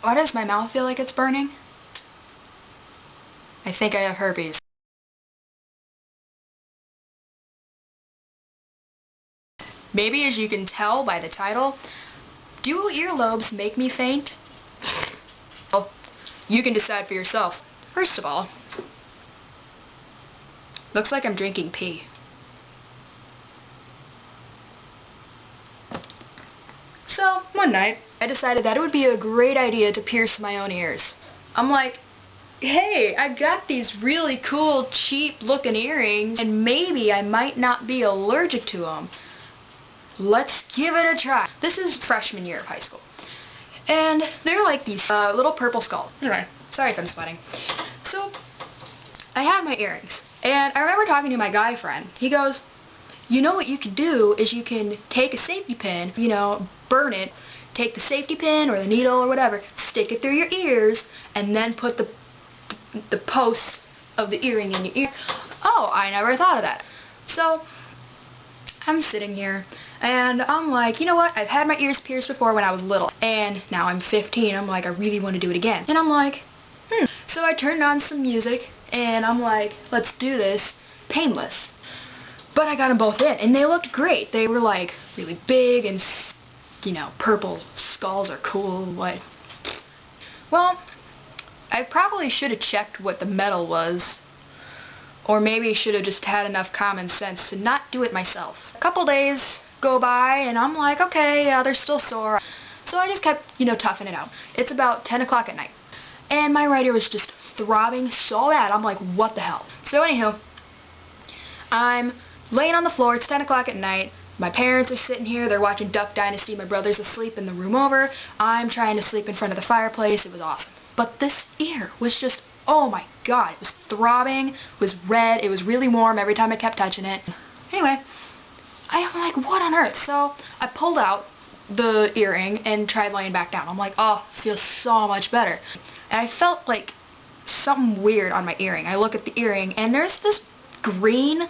Why does my mouth feel like it's burning? I think I have herpes. Maybe as you can tell by the title, do earlobes make me faint? Well, you can decide for yourself. First of all, looks like I'm drinking pee. So, one night, I decided that it would be a great idea to pierce my own ears. I'm like, hey, I got these really cool, cheap-looking earrings, and maybe I might not be allergic to them. Let's give it a try. This is freshman year of high school. And they're like these little purple skulls. Anyway, sorry if I'm sweating. So, I have my earrings. And I remember talking to my guy friend. He goes, you know what you could do is you can take a safety pin, burn it, take the safety pin or the needle or whatever, stick it through your ears, and then put the post of the earring in your ear. Oh, I never thought of that. So, I'm sitting here, and I'm like, you know what, I've had my ears pierced before when I was little, and now I'm 15, I'm like, I really want to do it again. And I'm like, So I turned on some music, and I'm like, let's do this painless. But I got them both in, and they looked great. They were like really big, and purple skulls are cool. What? Well, I probably should have checked what the metal was, or maybe should have just had enough common sense to not do it myself. A couple days go by, and I'm like, okay, yeah, they're still sore. So I just kept, toughing it out. It's about 10 o'clock at night, and my right ear was just throbbing so bad. I'm like, what the hell? So anywho, I'm laying on the floor. It's 10 o'clock at night. My parents are sitting here. They're watching Duck Dynasty. My brother's asleep in the room over. I'm trying to sleep in front of the fireplace. It was awesome. But this ear was just, oh my god, it was throbbing, it was red, it was really warm every time I kept touching it. Anyway, I'm like, what on earth? So I pulled out the earring and tried laying back down. I'm like, oh, it feels so much better. And I felt like something weird on my earring. I look at the earring, and there's this green,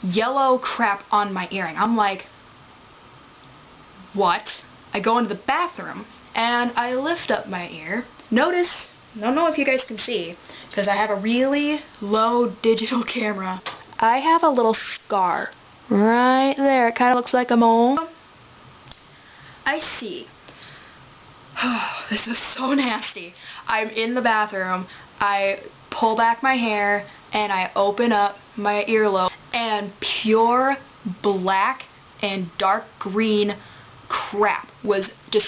yellow crap on my earring. I'm like, what? I go into the bathroom, and I lift up my ear. Notice, I don't know if you guys can see, because I have a really low digital camera. I have a little scar right there. It kind of looks like a mole. I see. Oh, this is so nasty. I'm in the bathroom. I pull back my hair, and I open up my earlobe, and pure black and dark green crap was just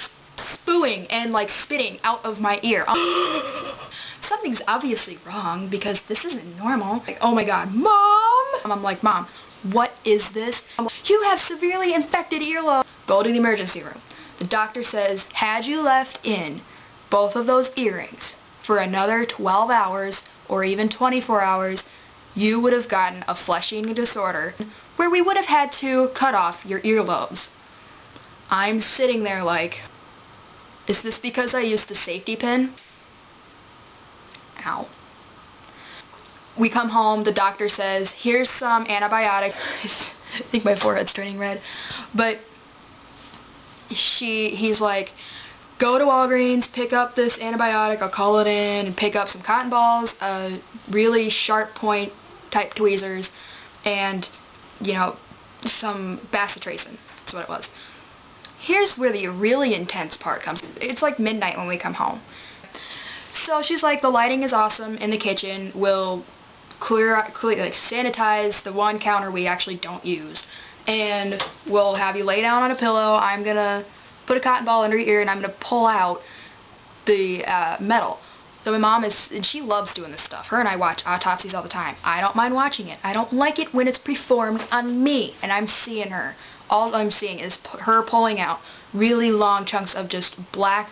spewing and like spitting out of my ear. Something's obviously wrong because this isn't normal. Like, oh my god, Mom! I'm like, Mom, what is this? You have severely infected earlobe. Go to the emergency room. The doctor says, had you left in both of those earrings for another 12 hours or even 24 hours, you would have gotten a fleshing disorder where we would have had to cut off your earlobes. I'm sitting there like, is this because I used a safety pin? Ow. We come home, the doctor says, here's some antibiotic. I think my forehead's turning red. But he's like, go to Walgreens, pick up this antibiotic, I'll call it in, and pick up some cotton balls, really sharp point type tweezers, and, some bacitracin. That's what it was. Here's where the really intense part comes. It's like midnight when we come home. So she's like, the lighting is awesome in the kitchen. We'll sanitize the one counter we actually don't use. And we'll have you lay down on a pillow. I'm going to put a cotton ball under your ear, and I'm going to pull out the metal. So my mom and she loves doing this stuff. Her and I watch autopsies all the time. I don't mind watching it. I don't like it when it's performed on me. And I'm seeing her. All I'm seeing is her pulling out really long chunks of just black,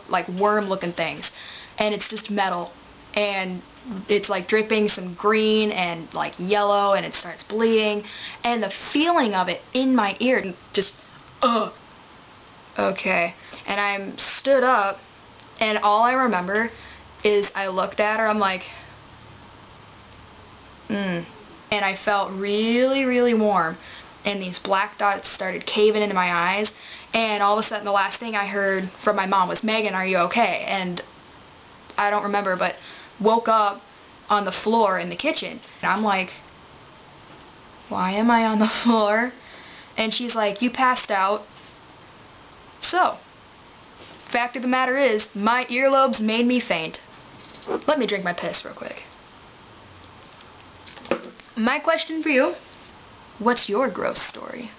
like worm-looking things. And it's just metal. And it's like dripping some green and like yellow, and it starts bleeding. And the feeling of it in my ear, just, ugh. Okay. And I'm stood up, and all I remember is I looked at her, I'm like, and I felt really, really warm. And these black dots started caving into my eyes, And all of a sudden the last thing I heard from my mom was, "Megan, are you okay?" And I don't remember, but woke up on the floor in the kitchen. And I'm like, why am I on the floor? And she's like, "You passed out." So, fact of the matter is, my earlobes made me faint. Let me drink my piss real quick. My question for you, what's your gross story?